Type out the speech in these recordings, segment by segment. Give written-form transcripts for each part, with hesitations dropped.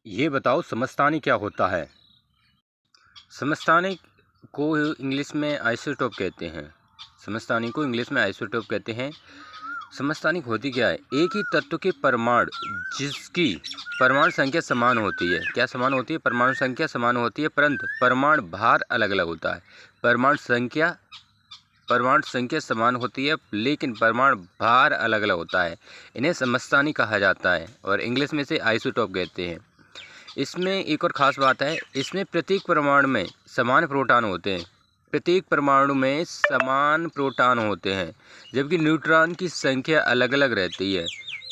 ये बताओ समस्थानिक क्या होता है। समस्थानिक को इंग्लिश में आइसोटोप कहते हैं। समस्थानिक को इंग्लिश में आइसोटोप कहते हैं। समस्थानिक होती क्या है? एक ही तत्व के परमाणु जिसकी परमाणु संख्या समान होती है। क्या समान होती है? परमाणु संख्या समान होती है, परंतु परमाणु भार अलग अलग होता है। परमाणु संख्या समान होती है, लेकिन परमाणु भार अलग अलग होता है। इन्हें समस्थानिक कहा जाता है और इंग्लिश में इसे आइसोटोप कहते हैं। इसमें एक और ख़ास बात है, इसमें प्रत्येक परमाणु में समान प्रोटॉन होते हैं। प्रत्येक परमाणु में समान प्रोटॉन होते हैं, जबकि न्यूट्रॉन की संख्या अलग अलग रहती है।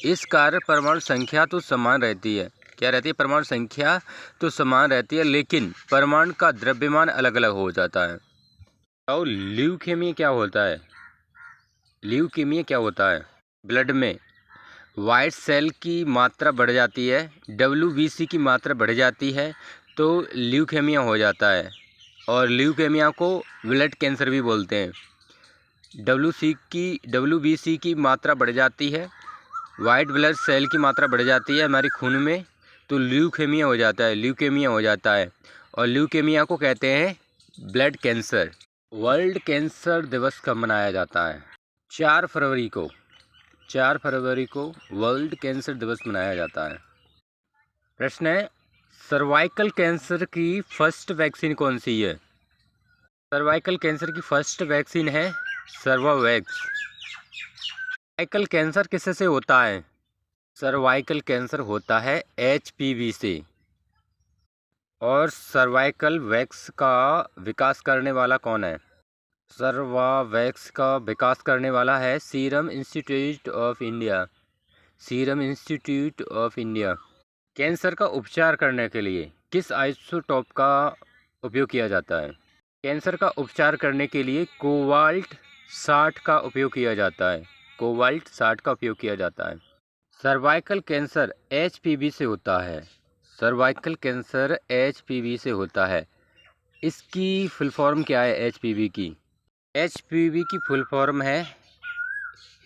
इस कारण परमाणु संख्या तो समान रहती है। क्या रहती है? परमाणु संख्या तो समान रहती है, लेकिन परमाणु का द्रव्यमान अलग अलग हो जाता है। और ल्यूकेमिया क्या होता है? ल्यूकेमिया क्या होता है? ब्लड में वाइट सेल की मात्रा बढ़ जाती है, WBC की मात्रा बढ़ जाती है, तो ल्यूकेमिया हो जाता है। और ल्यूकेमिया को ब्लड कैंसर भी बोलते हैं। WBC की मात्रा बढ़ जाती है, वाइट ब्लड सेल की मात्रा बढ़ जाती है हमारे खून में, तो ल्यूकेमिया हो जाता है, ल्यूकेमिया हो जाता है। और ल्यूकेमिया को कहते हैं ब्लड कैंसर। वर्ल्ड कैंसर दिवस कब मनाया जाता है? 4 फरवरी को। 4 फरवरी को वर्ल्ड कैंसर दिवस मनाया जाता है। प्रश्न है, सर्वाइकल कैंसर की फर्स्ट वैक्सीन कौन सी है? सर्वाइकल कैंसर की फर्स्ट वैक्सीन है सर्वावैक्स। सर्वाइकल कैंसर किससे से होता है? सर्वाइकल कैंसर होता है HPV से। और सर्वाइकल वैक्स का विकास करने वाला कौन है? सर्वावैक्स का विकास करने वाला है serum institute of India. Serum institute of India. Cancer का उपचार करने के लिए किस आइसोटोप का उपयोग किया जाता है? कैंसर का उपचार करने के लिए कोबाल्ट 60 का उपयोग किया जाता है। कोबाल्ट 60 का उपयोग किया जाता है। सर्वाइकल कैंसर HPV से होता है। सर्वाइकल कैंसर HPV से होता है। इसकी फुल फॉर्म क्या है HPV की? HPV की फुल फॉर्म है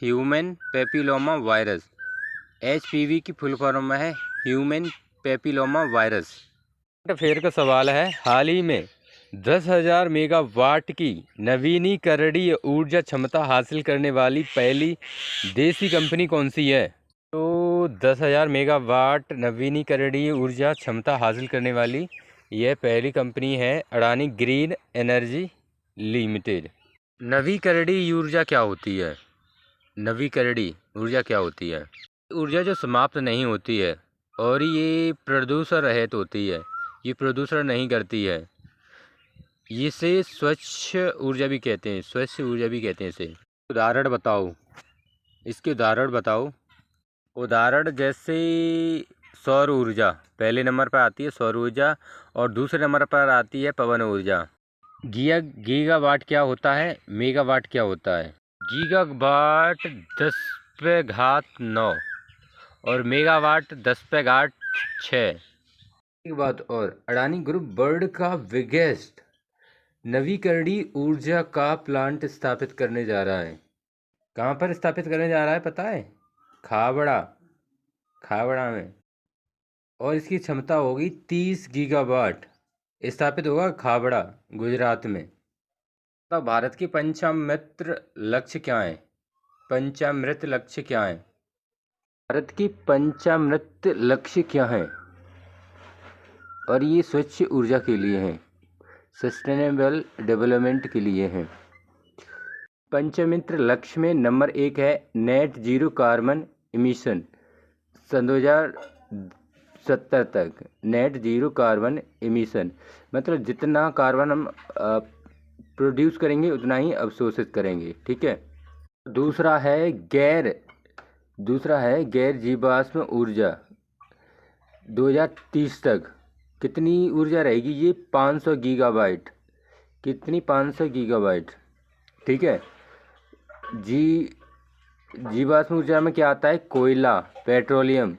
ह्यूमन पेपिलोमा वायरस। HPV की फुल फॉर्म है ह्यूमन पेपिलोमा वायरस। फेयर का सवाल है, हाल ही में 10,000 मेगावाट की नवीनीकरणीय ऊर्जा क्षमता हासिल करने वाली पहली देसी कंपनी कौन सी है? तो 10,000 मेगावाट नवीनीकरणीय ऊर्जा क्षमता हासिल करने वाली यह पहली कंपनी है अडानी ग्रीन एनर्जी लिमिटेड। नवीकरणीय ऊर्जा क्या होती है? नवीकरणीय ऊर्जा क्या होती है? ऊर्जा जो समाप्त नहीं होती है और ये प्रदूषण रहित होती है, ये प्रदूषण नहीं करती है। इसे स्वच्छ ऊर्जा भी कहते हैं, स्वच्छ ऊर्जा भी कहते हैं इसे। उदाहरण बताओ, इसके उदाहरण बताओ। उदाहरण जैसे सौर ऊर्जा पहले नंबर पर आती है, सौर ऊर्जा, और दूसरे नंबर पर आती है पवन ऊर्जा। गीगावाट क्या होता है? मेगावाट क्या होता है? गीगावाट 10⁻⁹ और मेगावाट 10⁻6। एक बात और, अडानी ग्रुप वर्ल्ड का बिगेस्ट नवीकरणीय ऊर्जा का प्लांट स्थापित करने जा रहा है। कहाँ पर स्थापित करने जा रहा है पता है? खाबड़ा में। और इसकी क्षमता होगी 30 गीगावाट। स्थापित होगा खाबड़ा, गुजरात में। तो भारत की पंचामृत लक्ष्य क्या है? पंचामृत लक्ष्य क्या है? भारत की पंचामृत लक्ष्य क्या है? और ये स्वच्छ ऊर्जा के लिए है, सस्टेनेबल डेवलपमेंट के लिए है। पंचमित्र लक्ष्य में नंबर 1 है नेट जीरो कार्बन इमिशन। सन 2070 तक नेट जीरो कार्बन इमिशन, मतलब जितना कार्बन हम प्रोड्यूस करेंगे उतना ही अवशोषित करेंगे। ठीक है। दूसरा है गैर जीवाश्म ऊर्जा। 2030 तक कितनी ऊर्जा रहेगी? ये 500 गीगावाट। कितनी? 500 गीगावाट। ठीक है। जीवाश्म ऊर्जा में क्या आता है? कोयला, पेट्रोलियम,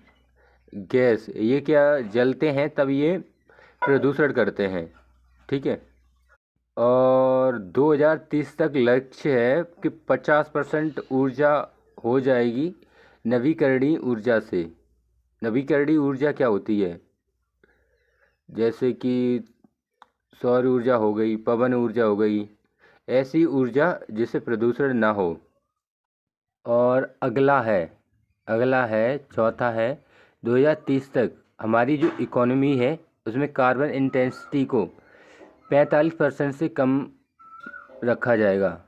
गैस। ये क्या जलते हैं तब ये प्रदूषण करते हैं। ठीक है। और 2030 तक लक्ष्य है कि 50% ऊर्जा हो जाएगी नवीकरणीय ऊर्जा से। नवीकरणीय ऊर्जा क्या होती है? जैसे कि सौर ऊर्जा हो गई, पवन ऊर्जा हो गई, ऐसी ऊर्जा जिससे प्रदूषण ना हो। और अगला है चौथा है 2030 तक हमारी जो इकोनॉमी है उसमें कार्बन इंटेंसिटी को 45% से कम रखा जाएगा।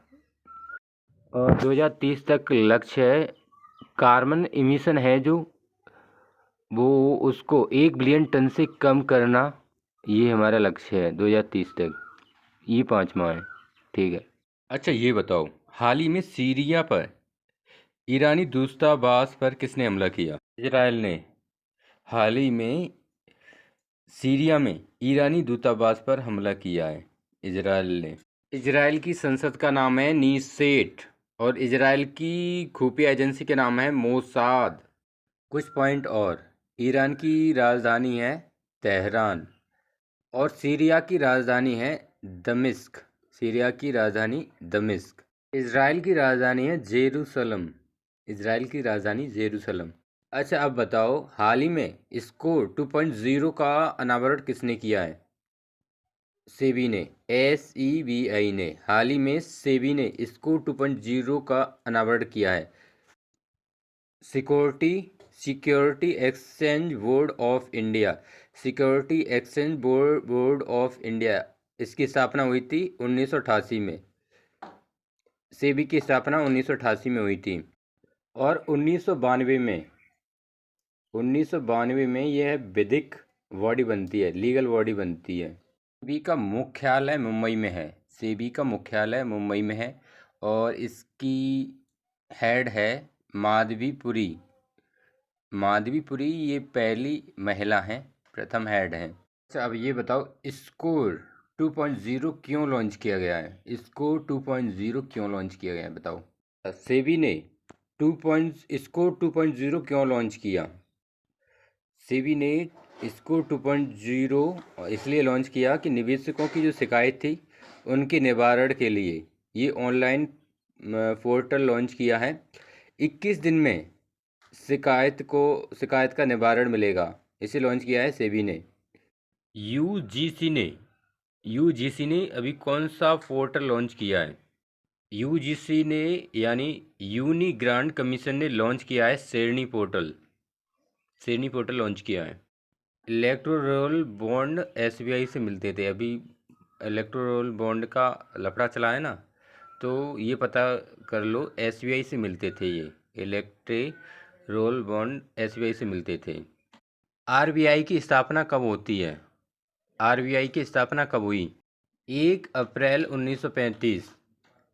और 2030 तक लक्ष्य है कार्बन इमिशन है जो वो उसको 1 बिलियन टन से कम करना, ये हमारा लक्ष्य है 2030 तक। ये 5वां है। ठीक है। अच्छा ये बताओ, हाल ही में सीरिया पर ईरानी दूतावास पर किसने हमला किया? इजराइल ने। हाल ही में सीरिया में ईरानी दूतावास पर हमला किया है इजराइल ने। इजराइल की संसद का नाम है नीसेट और इजराइल की खुफिया एजेंसी के नाम है मोसाद। कुछ पॉइंट और, ईरान की राजधानी है तेहरान और सीरिया की राजधानी है दमिश्क। सीरिया की राजधानी दमिश्क। इजराइल की राजधानी है जेरूसलम। इजराइल की राजधानी जेरूसलम। अच्छा अब बताओ, हाल ही में स्कोर 2.0 का अनावरण किसने किया है? सेबी ने। SEBI ने। हाल ही में सेबी ने स्कोर 2.0 का अनावरण किया है। Security exchange board of India. Security exchange board of India, इसकी स्थापना हुई थी 1988 में। सेबी की स्थापना 1988 में हुई थी और 1992 में यह विधिक बॉडी बनती है, लीगल बॉडी बनती है। सेबी का मुख्यालय मुंबई में है। सेबी का मुख्यालय मुंबई में है और इसकी हेड है माधवीपुरी। माधवीपुरी ये पहली महिला हैं, प्रथम हेड हैं। अच्छा अब ये बताओ, स्कोर 2.0 क्यों लॉन्च किया गया है? स्कोर 2.0 क्यों लॉन्च किया गया है बताओ। सेबी ने स्कोर 2.0 क्यों लॉन्च किया? सेबी ने स्कोर 2.0 इसलिए लॉन्च किया कि निवेशकों की जो शिकायत थी उनके निवारण के लिए ये ऑनलाइन पोर्टल लॉन्च किया है। 21 दिन में शिकायत का निवारण मिलेगा, इसे लॉन्च किया है सेबी ने। यूजीसी ने अभी कौन सा पोर्टल लॉन्च किया है? यूजीसी ने यानी यूनी ग्रांट कमीशन ने लॉन्च किया है शेरनी पोर्टल लॉन्च किया है। इलेक्टोरल बॉन्ड SBI से मिलते थे, अभी इलेक्टोरल बॉन्ड का लफड़ा चला है ना, तो ये पता कर लो SBI से मिलते थे। ये इलेक्टोरल बॉन्ड SBI से मिलते थे। RBI की स्थापना कब होती है? RBI की स्थापना कब हुई? 1 अप्रैल 1935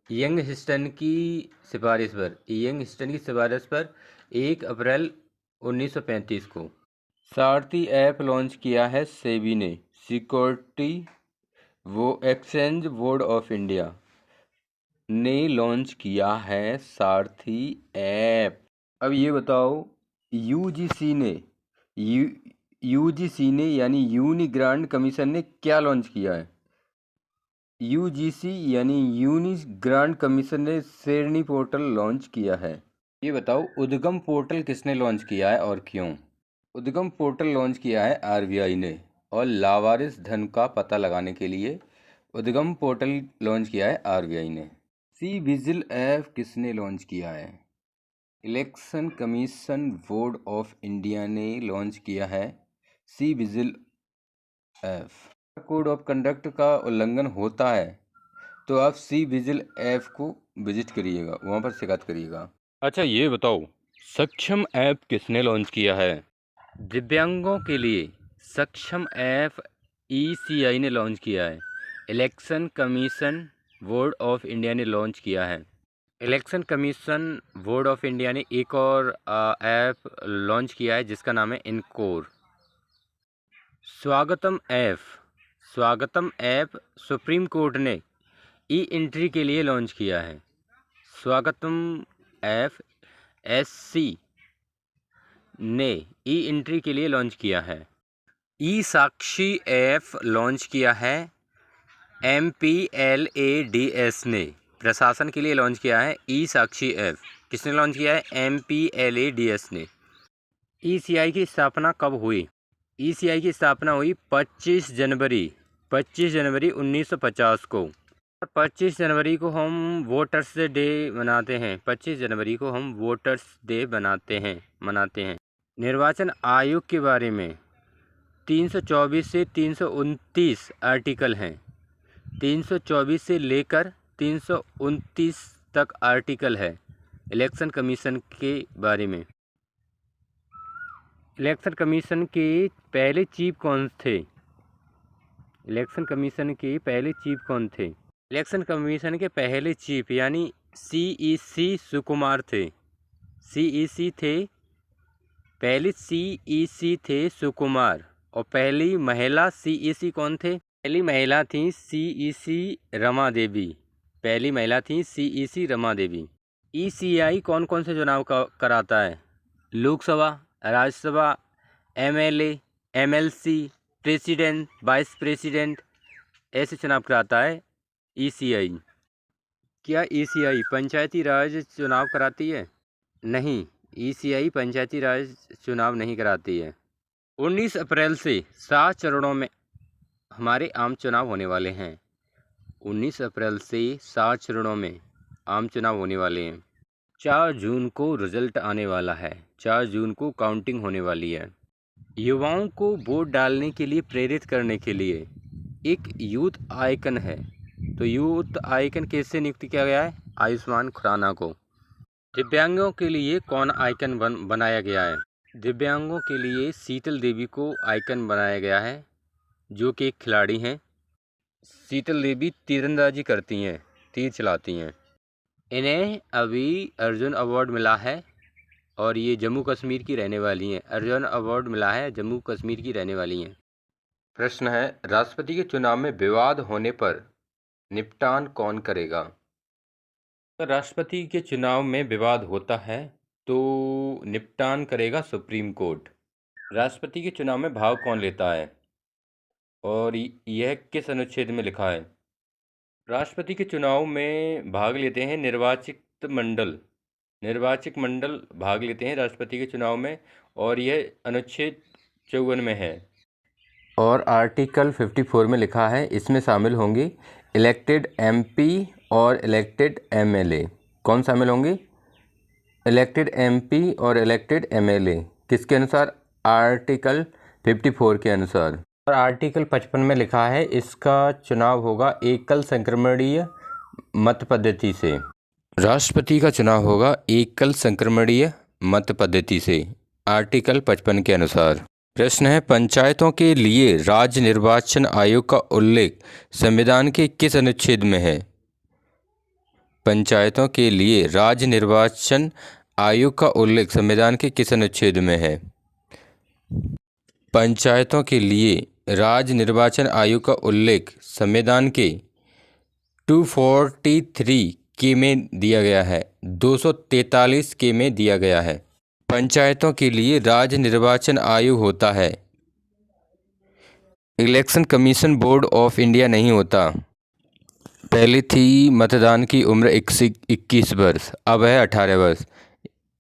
यंगस्टन की सिफारिश पर 1 अप्रैल 1935 को। सारथी ऐप लॉन्च किया है सेबी ने। Security exchange board of India ने लॉन्च किया है सारथी ऐप। अब ये बताओ, यूजीसी ने यानी यूनी ग्रांट कमीशन ने क्या लॉन्च किया है? यूजीसी यानी यूनी ग्रांट कमीशन ने शेरनी पोर्टल लॉन्च किया है। ये बताओ, उद्गम पोर्टल किसने लॉन्च किया है और क्यों? उद्गम पोर्टल लॉन्च किया है RBI ने और लावारिस धन का पता लगाने के लिए उद्गम पोर्टल लॉन्च किया है RBI ने। सी विजिल ऐप किसने लॉन्च किया है? Election commission board of India ने लॉन्च किया है C vigil app. Code of conduct का उल्लंघन होता है तो आप सी विजिल ऐप को विजिट करिएगा, वहाँ पर शिकायत करिएगा। अच्छा ये बताओ, सक्षम ऐप किसने लॉन्च किया है? दिव्यांगों के लिए सक्षम ऐप ECI ने लॉन्च किया है। Election commission board of India ने लॉन्च किया है। Election commission board of India ने एक और ऐप लॉन्च किया है जिसका नाम है इनकोर। स्वागतम ऐप सुप्रीम कोर्ट ने E-एंट्री के लिए लॉन्च किया है। स्वागतम ऐप SC ने E-एंट्री के लिए लॉन्च किया है। E-साक्षी ऐप लॉन्च किया है MPLADS ने, प्रशासन के लिए लॉन्च किया है E-साक्षी ऐप। किसने लॉन्च किया है? MPLADS ने। ECI की स्थापना कब हुई? ईसीआई की स्थापना हुई 25 जनवरी 1950 को। 25 जनवरी को हम वोटर्स डे मनाते हैं। 25 जनवरी को हम वोटर्स डे मनाते हैं। निर्वाचन आयोग के बारे में 324 से 329 आर्टिकल हैं। 324 से लेकर 329 तक आर्टिकल है इलेक्शन कमीशन के बारे में। इलेक्शन कमीशन के पहले चीफ कौन थे? इलेक्शन कमीशन के पहले चीफ कौन थे? इलेक्शन कमीशन के पहले चीफ यानी सीईसी सुकुमार थे। सीईसी थे, पहले सीईसी थे सुकुमार। और पहली महिला सीईसी कौन थे? पहली महिला थी सीईसी रमा देवी। पहली महिला थी सीईसी रमा देवी। ईसीआई कौन कौन से चुनाव कराता है? Lok Sabha, Rajya Sabha, MLA, MLC, president, vice president, ऐसे चुनाव कराता है ईसीआई। क्या ईसीआई पंचायती राज चुनाव कराती है? नहीं, ईसीआई पंचायती राज चुनाव नहीं कराती है। 19 अप्रैल से 7 चरणों में हमारे आम चुनाव होने वाले हैं। 19 अप्रैल से 7 चरणों में आम चुनाव होने वाले हैं। 4 जून को रिजल्ट आने वाला है। 4 जून को काउंटिंग होने वाली है। युवाओं को वोट डालने के लिए प्रेरित करने के लिए एक यूथ आइकन है। तो यूथ आइकन किससे नियुक्त किया गया है? आयुष्मान खुराना को। दिव्यांगों के लिए कौन आइकन बनाया गया है? दिव्यांगों के लिए शीतल देवी को आइकन बनाया गया है, जो कि एक खिलाड़ी हैं। शीतल देवी तीरंदाजी करती हैं, तीर चलाती हैं। इन्हें अभी अर्जुन अवार्ड मिला है और ये जम्मू कश्मीर की रहने वाली हैं। अर्जुन अवार्ड मिला है, जम्मू कश्मीर की रहने वाली हैं। प्रश्न है, राष्ट्रपति के चुनाव में विवाद होने पर निपटान कौन करेगा? तो राष्ट्रपति के चुनाव में विवाद होता है तो निपटान करेगा सुप्रीम कोर्ट। राष्ट्रपति के चुनाव में भाग कौन लेता है और यह किस अनुच्छेद में लिखा है? राष्ट्रपति के चुनाव में भाग लेते हैं निर्वाचित मंडल भाग लेते हैं राष्ट्रपति के चुनाव में, और यह अनुच्छेद 54 में है। और आर्टिकल 54 में लिखा है इसमें शामिल होंगे इलेक्टेड एमपी और इलेक्टेड एमएलए। कौन शामिल होंगे? इलेक्टेड एमपी और इलेक्टेड एमएलए। किसके अनुसार? आर्टिकल 54 के अनुसार। और आर्टिकल 55 में लिखा है इसका चुनाव होगा एकल संक्रमणीय मत पद्धति से। राष्ट्रपति का चुनाव होगा एकल संक्रमणीय मत पद्धति से, आर्टिकल 55 के अनुसार। प्रश्न है, पंचायतों के लिए राज्य निर्वाचन आयोग का उल्लेख संविधान के किस अनुच्छेद में है? पंचायतों के लिए राज्य निर्वाचन आयोग का उल्लेख संविधान के किस अनुच्छेद में है? पंचायतों के लिए राज्य निर्वाचन आयोग का उल्लेख संविधान के 243 के में दिया गया है, 243 के में दिया गया है। पंचायतों के लिए राज्य निर्वाचन आयोग होता है, election commission board of India नहीं होता। पहले थी मतदान की उम्र 21 वर्ष, अब है 18 वर्ष।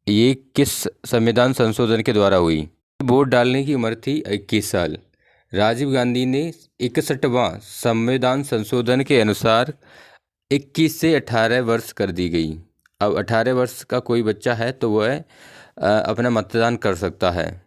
ये किस संविधान संशोधन के द्वारा हुई? वोट डालने की उम्र थी 21 साल। राजीव गांधी ने 61वां संविधान संशोधन के अनुसार 21 से 18 वर्ष कर दी गई। अब 18 वर्ष का कोई बच्चा है तो वह अपना मतदान कर सकता है,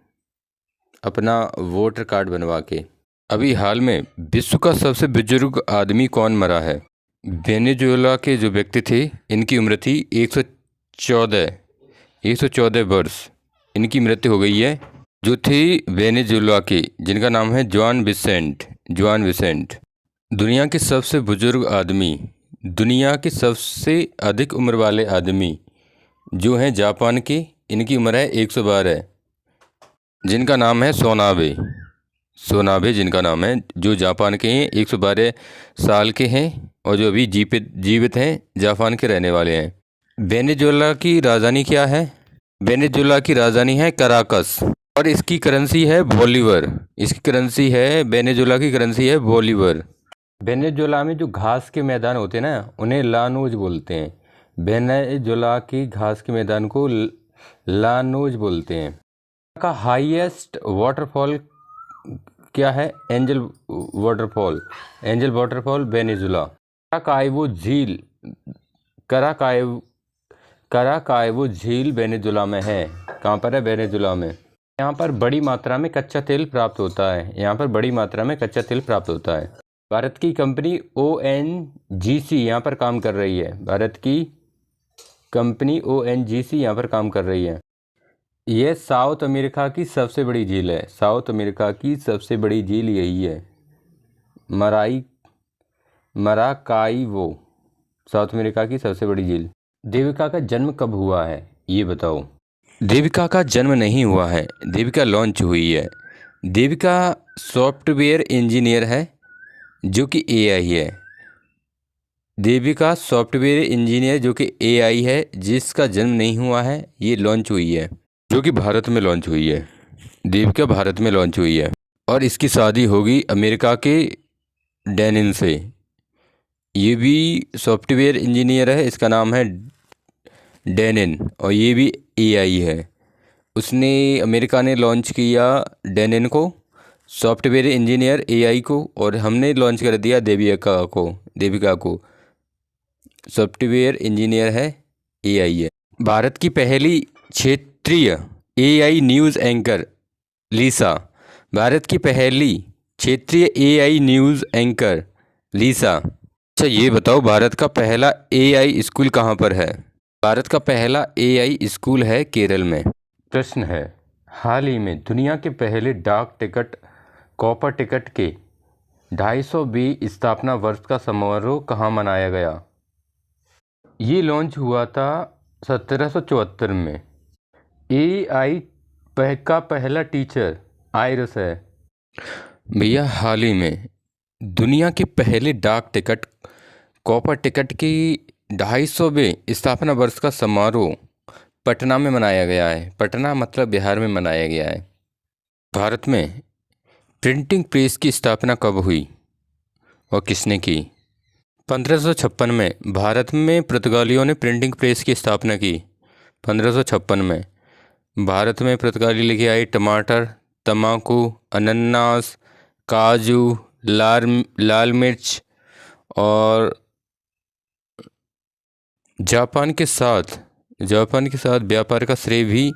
अपना वोटर कार्ड बनवा के। अभी हाल में विश्व का सबसे बुजुर्ग आदमी कौन मरा है? वेनेजुएला के जो व्यक्ति थे इनकी उम्र थी 114 वर्ष, इनकी मृत्यु हो गई है। जो थी वेनेजुएला के, जिनका नाम है जुआन विसेंट। दुनिया के सबसे बुजुर्ग आदमी, दुनिया के सबसे अधिक उम्र वाले आदमी जो हैं जापान के, इनकी उम्र है 112, जिनका नाम है सोनाबे जिनका नाम है, जो जापान के हैं, 112 साल के हैं और जो अभी जीवित हैं, जापान के रहने वाले हैं। वेनेजुएला की राजधानी क्या है? वेनेजुएला की राजधानी है कराकस और इसकी करेंसी है बोलीवर। वेनेजुएला की करेंसी है बोलीवर। वेनेजुएला में जो घास के मैदान होते हैं ना, उन्हें लानोज बोलते हैं। वेनेजुएला की घास के मैदान को लानोज बोलते हैं। का हाईएस्ट वाटरफॉल क्या है? Angel waterfall. Angel waterfall Venezuela. कराकाइवो झील, कराकाइवो झील वेनेजुला में है। कहाँ पर है? वेनेजुला में। यहाँ पर बड़ी मात्रा में कच्चा तेल प्राप्त होता है। यहाँ पर बड़ी मात्रा में कच्चा तेल प्राप्त होता है। भारत की कंपनी ONGC यहाँ पर काम कर रही है। भारत की कंपनी ONGC यहाँ पर काम कर रही है। यह साउथ अमेरिका की सबसे बड़ी झील है। साउथ अमेरिका की सबसे बड़ी झील यही है, मराकाइवो, साउथ अमेरिका की सबसे बड़ी झील। देविका का जन्म कब हुआ है, ये बताओ। देविका का जन्म नहीं हुआ है, देविका लॉन्च हुई है। देविका सॉफ्टवेयर इंजीनियर है जो कि AI है। देविका सॉफ्टवेयर इंजीनियर जो कि AI है, जिसका जन्म नहीं हुआ है, ये लॉन्च हुई है, जो कि भारत में लॉन्च हुई है। देविका भारत में लॉन्च हुई है और इसकी शादी होगी अमेरिका के डेनिन से। ये भी सॉफ्टवेयर इंजीनियर है, इसका नाम है डेनिन, और ये भी AI है। उसने, अमेरिका ने लॉन्च किया डेनिन को, सॉफ्टवेयर इंजीनियर AI को, और हमने लॉन्च कर दिया देविका को सॉफ्टवेयर इंजीनियर है, AI है। भारत की पहली क्षेत्रीय AI न्यूज़ एंकर लीसा। भारत की पहली क्षेत्रीय AI न्यूज़ एंकर लीसा। अच्छा, ये बताओ भारत का पहला AI स्कूल कहाँ पर है? भारत का पहला AI स्कूल है केरल में। प्रश्न है, हाल ही में दुनिया के पहले डाक टिकट कॉपर टिकट के 250वें स्थापना वर्ष का समारोह कहाँ मनाया गया? ये लॉन्च हुआ था 1774 में। AI का पहला टीचर आयरस है। भैया, हाल ही में दुनिया के पहले डाक टिकट कॉपर टिकट की 250वें स्थापना वर्ष का समारोह पटना में मनाया गया है। पटना मतलब बिहार में मनाया गया है। भारत में प्रिंटिंग प्रेस की स्थापना कब हुई और किसने की? 1556 में भारत में पुर्तगालियों ने प्रिंटिंग प्रेस की स्थापना की। 1556 में भारत में पुर्तगाली लेके आए टमाटर, तम्बाकू, अनानास, काजू, लाल मिर्च, और जापान के साथ व्यापार का श्रेय भी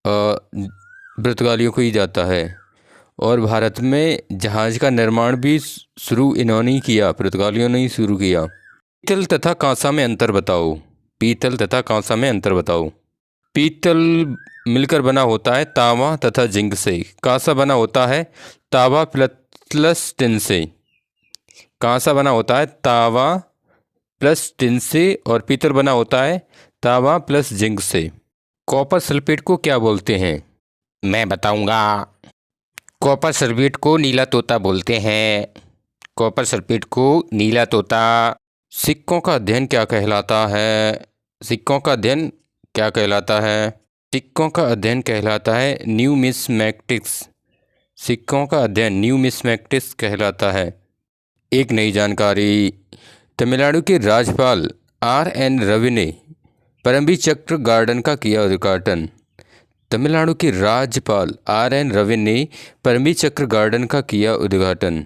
पुर्तगालियों को ही जाता है। और भारत में जहाज़ का निर्माण भी शुरू इन्होंने ही किया, पुर्तगालियों ने ही शुरू किया। पीतल तथा कांसा में अंतर बताओ। पीतल तथा कांसा में अंतर बताओ। पीतल मिलकर बना होता है तांबा तथा जिंक से। कांसा बना होता है तांबा प्लस टिन से। कांसा बना होता है तांबा प्लस टिन से, और पीतल बना होता है तांबा प्लस जिंक से। कॉपर सल्फेट को क्या बोलते हैं? मैं बताऊंगा। कॉपर सल्फेट को नीला तोता बोलते हैं। कॉपर सल्फेट को नीला तोता। सिक्कों का अध्ययन क्या कहलाता है? सिक्कों का अध्ययन क्या कहलाता है? सिक्कों का अध्ययन कहलाता है न्यूमिस्मैटिक्स। सिक्कों का अध्ययन न्यूमिस्मैटिक्स कहलाता है। एक नई जानकारी, तमिलनाडु के राज्यपाल RN रवि ने परमवीर चक्र गार्डन का किया उद्घाटन। तमिलनाडु के राज्यपाल RN रवि ने परमवीर चक्र गार्डन का किया उद्घाटन।